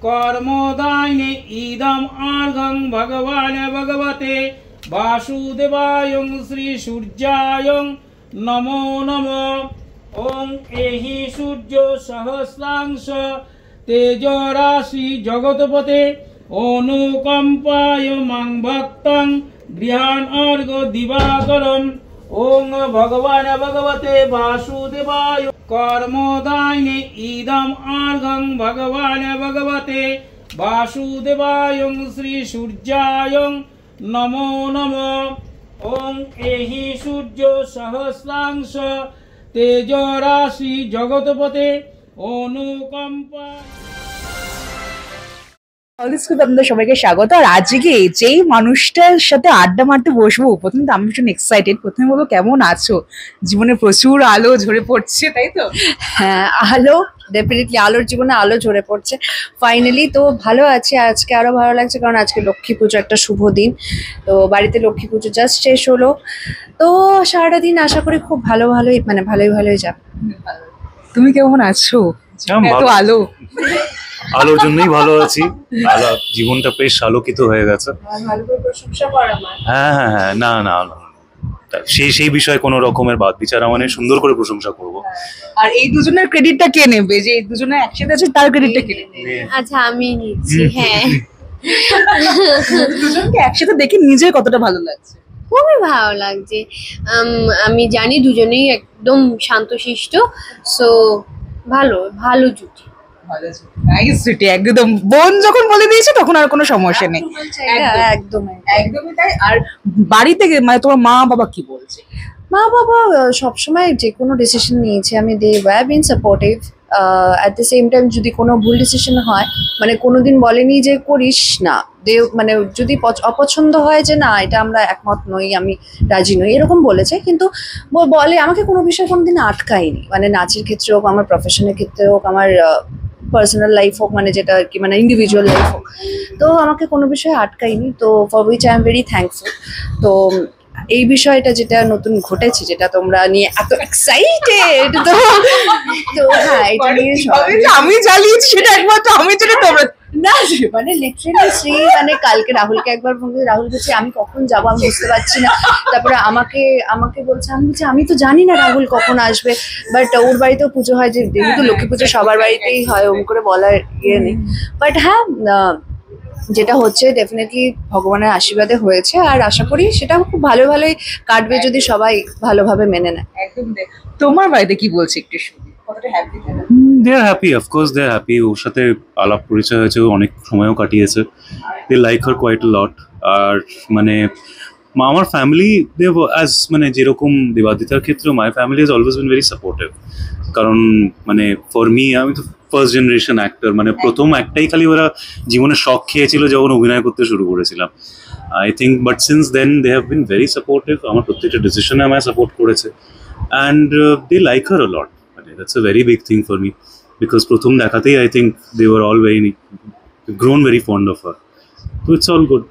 कर्मोदायिने इदम् अर्घं भगवान् भगवते वासुदेवाय श्रीसूर्याय नमो नमः। ओम एहि सूर्य सहस्रांश तेजराशि जगतपते अनुकंपाय मां भक्तं गृहाण अर्घ दिवाकरम्। ओम भगवान् भगवते वासुदेवाय कर्मोदायिने इदम् अर्घं भगवान् भगवते वासुदेवाय श्रीसूर्याय नमो नमः। ओम एहि सूर्य सहस्रांश तेजराशि जगतपते अनुकंपा। আপনাদের সবাইকে স্বাগত। আর আজকে যেই মানুষটার সাথে আড্ডা মারতে বসবো, প্রথমে তো আমি ভীষণ এক্সাইটেড। প্রথমে বলবো কেমন আছো? জীবনে প্রচুর আলো ঝরে পড়ছে, তাই তো? হ্যাঁ, আলো ডেফিনেটলি, আলোর জীবনে আলো ঝরে পড়ছে ফাইনালি। তো ভালো আছে, আজকে আরো ভালো লাগছে কারণ আজকে লক্ষ্মী পুজো, একটা শুভ দিন। তো বাড়িতে লক্ষ্মী পুজো জাস্ট শেষ হলো, তো সারাটা দিন আশা করি খুব ভালোই যাবে। তুমি কেমন আছো? এত আলো, আলোর জন্যই ভালো আছি। জীবনটা বেশ আলোকিত হয়ে গেছে। ভালো করে প্রশংসা করা আমার। হ্যাঁ হ্যাঁ হ্যাঁ, না না সেই বিষয়ে কোনো রকমের বাদ বিচার মানে সুন্দর করে প্রশংসা করব। আর এই দুজনের ক্রেডিটটা কে নেবে? যে এই দুজনে একসাথে আছে তার ক্রেডিটটা কে নেবে? আচ্ছা, আমি নিচ্ছি। হ্যাঁ, দুজনকে একসাথে দেখে নিজের কতটা ভালো লাগছে? খুবই ভালো লাগছে। আমি জানি দুজনেই একদম শান্তশিষ্ট, সো ভালো জুটি। একদম বোন যখন বলে দিয়েছে তখন আর কোনো সমস্যা নেই। একদমই তাই। আর বাড়ি থেকে মানে তোমার মা বাবা কি বলছে? মা বাবা সবসময় যে কোনো ডিসিশন নিয়েছে আমি they were been supportive. At the same time যদি কোনো ভুল ডিসিশন হয়, মানে কোনোদিন বলেনি যে করিস না, মানে যদি অপছন্দ হয় যে না এটা আমরা একমত নই, আমি রাজি নই, এরকম বলেছে। কিন্তু বলে আমাকে কোনো বিষয়ে কোনোদিন আটকায়নি, মানে নাচের ক্ষেত্রে হোক, আমার প্রফেশনের ক্ষেত্রে হোক, আমার পার্সোনাল লাইফ হোক, মানে যেটা আর কি, মানে ইন্ডিভিজুয়াল লাইফ হোক, তো আমাকে কোনো বিষয়ে আটকায়নি। তো for which I am very thankful. তো এই বিষয়টা যেটা নতুন ঘটেছে, যেটা তোমরা নিয়ে এত এক্সাইটেড, তো হ্যাঁ, এটা নিয়ে আমি জ্বালিয়েছি সেটা একমাত্র আমি জানি, তোমরা না। মানে লিটারেলি শ্রী মানে কালকে রাহুলকে একবার ফোন করে রাহুল বলছে আমি কখন যাবো, আমি বুঝতে পারছি না। তারপরে আমাকে বলছে, আমি তো জানি না রাহুল কখন আসবে, বাট ওর বাড়িতেও পুজো হয়, যে যেহেতু লক্ষ্মী পুজো সবার বাড়িতেই হয়, ওম করে বলার ইয়ে নেই। বাট হ্যাঁ, যেটা হচ্ছে ডেফিনেটলি ভগবানের আশীর্বাদে হয়েছে, আর আশা করি সেটা খুব ভালোই কাটবে যদি সবাই ভালোভাবে মেনে নেয়। একদম। তোমার বাড়িতে কি বলছে একটু শুনি, কতটা happy? They are happy, of course they are happy. ওর সাথে আলাপ পরিচয় হয়েছে, অনেক সময়ও কাটিয়েছে। দে লাইক হার কোয়াইট আ লট। আর মানে আমার ফ্যামিলি অ্যাজ মানে যেরকম দেবাদিতার ক্ষেত্রেও my family has always been very supportive. কারণ মানে ফর মি, আমি তো ফার্স্ট জেনারেশন অ্যাক্টর, মানে প্রথম একটাই খালি ওরা জীবনে শখ খেয়েছিল যখন অভিনয় করতে শুরু করেছিলাম, I think. But since then they have been very supportive. আমার প্রত্যেকটা ডিসিশনে আমায় সাপোর্ট করেছে, and they like her a lot. মানে that's a very big thing for me, because প্রথম দেখাতেই I think they were all very grown very fond of her. তো it's all good.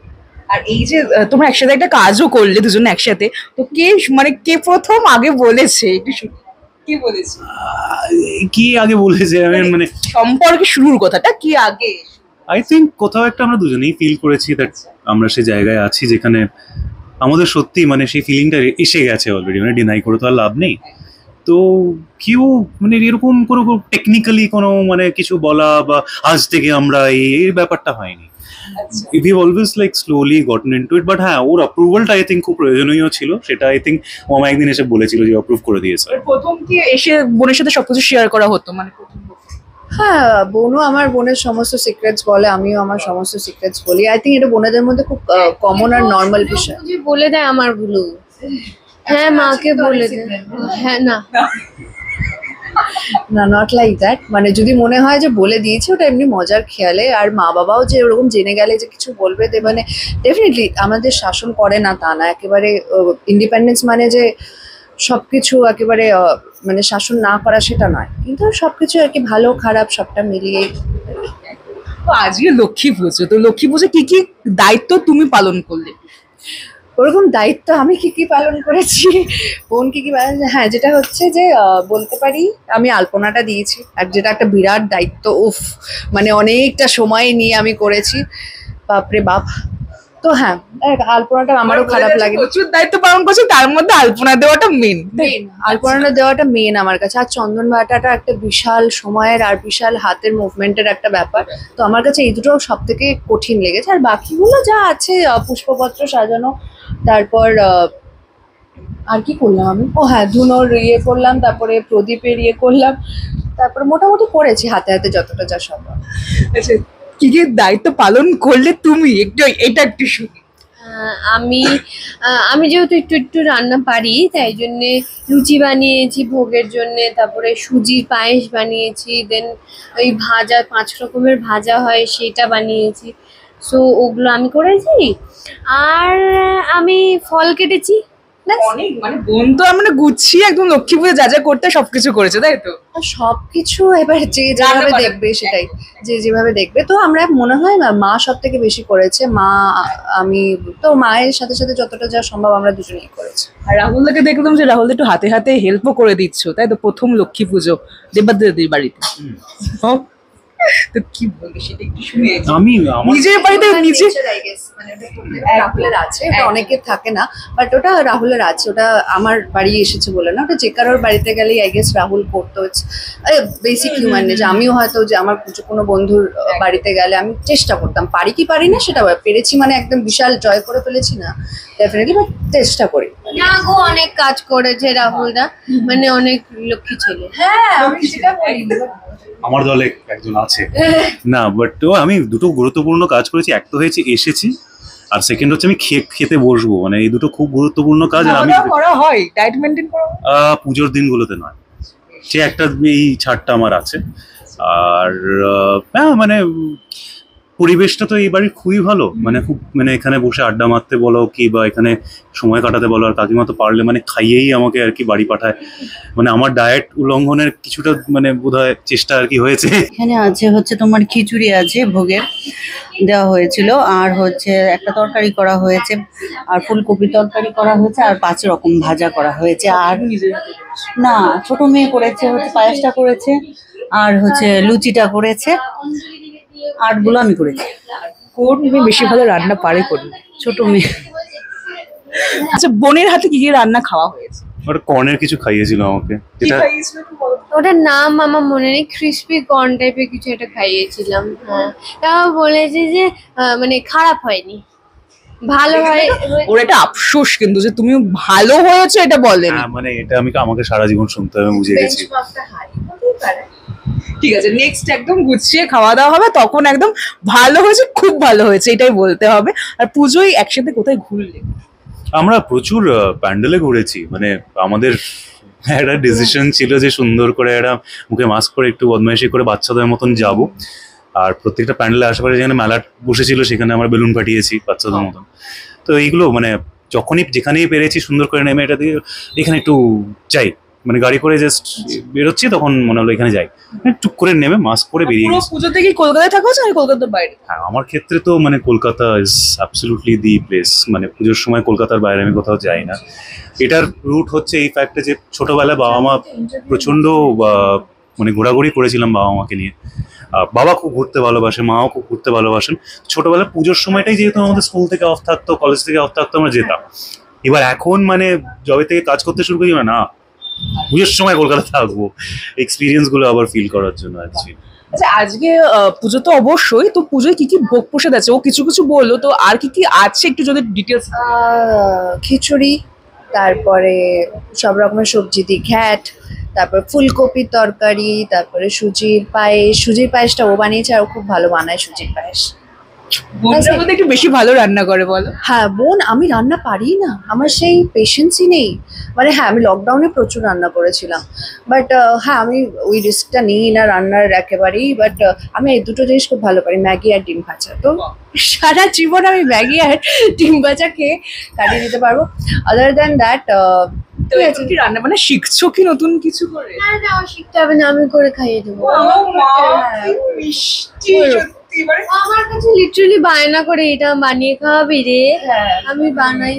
আর এই যে তোমরা একসাথে একটা কাজও করলে দুজনে একসাথে, তো কে প্রথম আগে বলেছে একটু শুনি, কে বলেছে? কি আগে বলেছে মানে সম্পর্কে শুরুর কথাটা কি আগে? আই থিঙ্ক কোথাও একটা আমরা দুজনেই ফিল করেছি দ্যাট আমরা সেই জায়গায় আছি যেখানে আমাদের সত্যি মানে সেই ফিলিংটা এসে গেছে অলরেডি, মানে ডিনাই করে তো আর লাভ নেই। তো কেউ মানে এরকম কোনো টেকনিক্যালি কোনো মানে কিছু বলা বা আজ থেকে আমরা এই ব্যাপারটা হয়নি। We've always like slowly gotten into it, but হ্যাঁ, ওর অ্যাপ্রুভালটা আই থিঙ্ক খুব প্রয়োজনীয় ছিল। সেটা আই থিঙ্ক মামা একদিন এসে বলেছিল যে অ্যাপ্রুভ করে দিয়েছে। প্রথম কি এসে বোনের সাথে সবকিছু শেয়ার করা হতো? মানে হ্যাঁ, বোনও আমার বোনের সমস্ত সিক্রেটস বলে, আমিও আমার সমস্ত সিক্রেটস বলি। আই থিঙ্ক এটা বোনেদের মধ্যে খুব কমন আর নর্মাল বিষয়। বলে দেয় আমার ভুলু। হ্যাঁ, মাকে বলে দেয়। হ্যাঁ, না নট লাইক দ্যাট। মানে যদি মনে হয় যে বলে দিয়েছে, ওটা এমনি মজার খেয়ালে। আর মা বাবাও যে ওরকম জেনে গেলে যে কিছু বলবে, মানে ডেফিনেটলি আমাদের শাসন করে না তা না, একেবারে ইন্ডিপেন্ডেন্স মানে যে সবকিছু একেবারে মানে শাসন না করা সেটা নয়, কিন্তু সবকিছু আর কি ভালো খারাপ সবটা মিলিয়ে। তো আজকে লক্ষ্মী পুজো, তো লক্ষ্মী পুজো কি কি দায়িত্ব তুমি পালন করলে? ওরকম দায়িত্ব আমি কি পালন করেছি, বোন কি পালন, হ্যাঁ যেটা হচ্ছে যে বলতে পারি আমি আলপনাটা দিয়েছি, আর যেটা একটা বিরাট দায়িত্ব, উফ মানে অনেকটা সময় নিয়ে আমি করেছি, বাপরে বাপ। তো হ্যাঁ, আলপনাটা আমারও খারাপ লাগে। প্রচুর দায়িত্ব পালন করছো, তার মধ্যে আলপনা দেওয়াটা মেন। আলপনাটা দেওয়াটা মেন আমার কাছে। আর চন্দন বাটাটা একটা বিশাল সময়ের আর বিশাল হাতের মুভমেন্টের একটা ব্যাপার, তো আমার কাছে এই দুটো সব থেকে কঠিন লেগেছে। আর বাকিগুলো যা আছে, পুষ্পপত্র সাজানো, তারপর আর কি করলাম আমি, ও হ্যাঁ ধুনোর ইয়ে করলাম, তারপরে প্রদীপের ইয়ে করলাম, তারপরে মোটামুটি করেছি হাতে হাতে যতটা যা সম্ভব। আচ্ছা, কি কি দায়িত্ব পালন করলে তুমি, একটু এটা একটু শুনি। আমি আমি যেহেতু একটু একটু রান্না পারি, তাই জন্যে লুচি বানিয়েছি ভোগের জন্যে, তারপরে সুজির পায়েস বানিয়েছি, দেন ওই ভাজা 5 রকমের ভাজা হয় সেটা বানিয়েছি। সো ওগুলো আমি করেছি। আর আমি ফল কেটেছি। অনেক মানে বোন তো মানে গুছিয়ে একদম লক্ষ্মী পুজো যা যা করতে সবকিছু করেছে, তাই তো? সবকিছু এবার যে যেভাবে দেখবে সেটাই, যে যেভাবে দেখবে। তো আমরা মনে হয় না মা সব থেকে বেশি করেছে, মা আমি তো মায়ের সাথে সাথে যতটা যা সম্ভব আমরা দুজনেই করেছি। আর রাহুলদাকে দেখলাম যে রাহুল একটু হাতে হাতে হেল্পও করে দিচ্ছ, তাই তো? প্রথম লক্ষ্মী পুজো দেবাদির বাড়িতে, তো কি বলবো সেটা একটু শুনে। আমি নিজের বাড়িতে নিজে রাহুলের আছে, ওটা অনেকের থাকে না, বাট ওটা রাহুলের আছে। ওটা আমার বাড়ি এসেছে বলে না, ওটা যে কারোর বাড়িতে গেলেই আই গেস রাহুল করতো। Basic human nature. আমিও হয়তো যে আমার কোনো বন্ধুর বাড়িতে গেলে আমি চেষ্টা করতাম, পারি কি পারি না সেটা পেরেছি মানে একদম বিশাল জয় করে ফেলেছি না ডেফিনেটলি, বাট চেষ্টা করি। না গো, অনেক কাজ করেছে রাহুলদা, মানে অনেক লক্ষ্মী ছেলে। হ্যাঁ আমি সেটা বলি। আমার দলে একজন আছে না, বাট আমি দুটো গুরুত্বপূর্ণ কাজ করেছি। এক তো হয়েছে এসেছি, আর সেকেন্ড হচ্ছে আমি খেতে বসবো, মানে এই দুটো খুব গুরুত্বপূর্ণ কাজ। আর আমি করা হয়, ডায়েট মেইনটেইন করা হয় পুজোর দিনগুলোতে নয়, সে একটা এই ছাড়টা আমার আছে। আর হ্যাঁ মানে পরিবেশটা তো এই বাড়ির খুবই ভালো, মানে খুব মানে এখানে বসে আড্ডা মারতে বলো কি বা এখানে সময় কাটাতে বলো, আর কাকিমা তো পারলে মানে খাইয়েই আমাকে আর কি বাড়ি পাঠায়, মানে আমার ডায়েট উল্লঙ্ঘনের কিছুটা মানে বোধহয় চেষ্টা আর কি হয়েছে। এখানে হচ্ছে তোমার খিচুড়ি আছে ভোগের দেওয়া হয়েছিল, আর হচ্ছে একটা তরকারি করা হয়েছে, আর ফুলকপি তরকারি করা হয়েছে, আর 5 রকম ভাজা করা হয়েছে। আর না, ছোট মেয়ে করেছে হচ্ছে পায়েসটা করেছে, আর হচ্ছে লুচিটা করেছে, আটগুলো আমি করেছি। কোন মেয়ে বেশি ভালো রান্না পারে? কোন ছোট মেয়ে। আচ্ছা, বোনের হাতে কি কি রান্না খাওয়া হয়েছে? ওটা কর্নের কিছু খাইয়েছিল আমাকে, যেটা ওটার নাম আমার মনে নেই, ক্রিসপি কর্ন টাইপের কিছু একটা খাইয়েছিলাম। হ্যাঁ, তাও বলেছে যে মানে খারাপ হয়নি, ভালো হয়। ওর একটা আফসোস কিন্তু যে তুমি ভালো হয়েছে এটা বলেন। মানে এটা আমাকে সারা জীবন শুনতে হবে, বুঝে গেছি। ঠিক আছে, নেক্সট একদম গুছিয়ে খাওয়া দাওয়া হবে, তখন একদম ভালো হয়েছে, খুব ভালো হয়েছে এটাই বলতে হবে। আর পুজোয় একসাথে কোথায় ঘুরলে? আমরা প্রচুর প্যান্ডেলে ঘুরেছি, মানে আমাদের একটা ডিসিশন ছিল যে সুন্দর করে একটা মুখে মাস্ক করে একটু বদমাইশি করে বাচ্চাদের মতন যাব, আর প্রত্যেকটা প্যান্ডেলের আশেপাশে যেখানে মেলা বসেছিল সেখানে আমরা বেলুন ফাটিয়েছি বাচ্চাদের মতন। তো এইগুলো মানে যখনই যেখানেই পেরেছি সুন্দর করে নেমে এটা দিয়ে এখানে একটু যাই, মানে গাড়ি করে জাস্ট বেরোচ্ছি তখন মনে হলো এখানে যাই, টুক করে নেমে মাস্ক করে বেরিয়ে গেছি। পুজোতে কি কলকাতায় থাকো না কলকাতার বাইরে? হ্যাঁ, আমার ক্ষেত্রে তো মানে Kolkata is absolutely the place, মানে পুজোর সময় কলকাতার বাইরে আমি কোথাও যাই না। এটার রুট হচ্ছে এই ফ্যাক্টে যে ছোটবেলায় বাবা মা প্রচণ্ড মানে ঘোরাঘুরি করেছিলাম বাবা মাকে নিয়ে। বাবা খুব ঘুরতে ভালোবাসে, মাও খুব ঘুরতে ভালোবাসেন। ছোটবেলায় পুজোর সময়টাই যেহেতু আমাদের স্কুল থেকে অফ থাকতো, কলেজ থেকে অফ থাকতো, আমরা যেতাম। এবার এখন মানে যবে থেকে কাজ করতে শুরু করি না পুজোর সময় কলকাতা থাকবো, এক্সপিরিয়েন্স গুলো আবার ফিল করার জন্য অ্যাকচুয়ালি। আচ্ছা, আজকে পুজো তো অবশ্যই, তো পুজোয় কি কি ভোগ প্রসাদ আছে? ও কিছু কিছু বললো, তো আর কি কি আছে একটু যদি ডিটেলস। খিচুড়ি, তারপরে সব রকমের সবজি দিয়ে ঘ্যাট, তারপর ফুলকপির তরকারি, তারপরে সুজির পায়েসটা ও বানিয়েছে, আর ও খুব ভালো বানায় সুজির পায়েস। বোনটার মধ্যে একটু বেশি ভালো রান্না করে বলো। হ্যাঁ বোন, আমি রান্না পারি না, আমার সেই পেশেন্সই নেই। মানে হ্যাঁ, আমি লকডাউনে প্রচুর রান্না করেছিলাম, বাট হ্যাঁ আমি ওই রিস্কটা নিই না রান্নার একেবারেই। বাট আমি এই দুটো জিনিস খুব ভালো পারি, ম্যাগি আর ডিম ভাজা। তো সারা জীবন আমি ম্যাগি আর ডিম ভাজা খেয়ে কাটিয়ে দিতে পারবো। আদার দ্যান দ্যাট কি রান্না মানে শিখছো কি নতুন কিছু করে? না না, শিখতে হবে না, আমি করে খাইয়ে দেবো। আমার কাছে লিটারালি বায়না করে এটা বানিয়ে খাওয়াবি রে, আমি বানাই।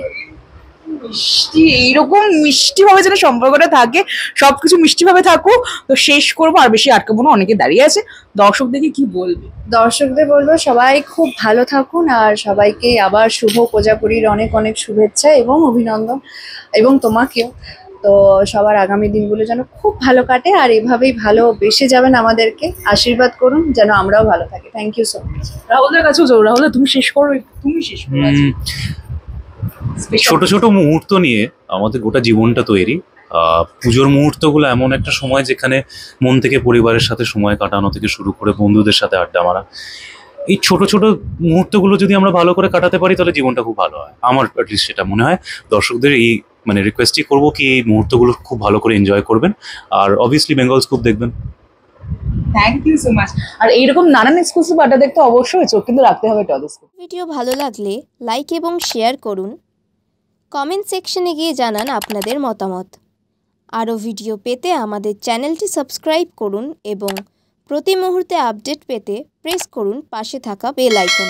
মিষ্টি, এইরকম মিষ্টি ভাবে যেন সম্পর্কটা থাকে, সবকিছু মিষ্টি ভাবে থাকুক। তো শেষ করবো, আর বেশি আটকাবো না, অনেকে দাঁড়িয়ে আছে। দর্শকদেরকে কি বলবে? দর্শকদের বলবো সবাই খুব ভালো থাকুন, আর সবাইকে আবার শুভ কোজাগরীর অনেক অনেক শুভেচ্ছা এবং অভিনন্দন, এবং তোমাকেও। তো সবার আগামী দিনগুলো যেন খুব ভালো কাটে, আর এভাবেই ভালোবেসে যাবেন, আমাদেরকে আশীর্বাদ করুন যেন আমরাও ভালো থাকি। Thank you so much. রাহুলের কাছেও যাও। রাহুল, তুমি শেষ করো, তুমি শেষ করো আজকে। ছোট ছোট মুহূর্ত নিয়ে আমাদের গোটা জীবনটা তৈরি। পুজোর মুহূর্তগুলো এমন একটা সময় যেখানে মন থেকে পরিবারের সাথে সময় কাটানো থেকে শুরু করে বন্ধুদের সাথে আড্ডা মারা, এই ছোট ছোট মুহূর্তগুলো যদি আমরা ভালো করে কাটাতে পারি তাহলে জীবনটা খুব ভালো হয়। আমার অ্যাটলিস্ট সেটা মনে হয়। দর্শকদের এই মানে রিকোয়েস্টই করবো কি এই মুহূর্তগুলো খুব ভালো করে এনজয় করবেন, আর অবভিয়াসলি বেঙ্গল স্কুপ দেখবেন। Thank you so much. আর এইরকম নানান এক্সক্লুসিভ আড্ডা দেখতে অবশ্যই চোখ কিন্তু রাখতে হবে টলিস্কোপ। ভিডিও ভালো লাগলে লাইক এবং শেয়ার করুন। কমেন্ট সেকশনে গিয়ে জানান আপনাদের মতামত। আরও ভিডিও পেতে আমাদের চ্যানেলটি সাবস্ক্রাইব করুন এবং প্রতি মুহূর্তে আপডেট পেতে প্রেস করুন পাশে থাকা বেল আইকন।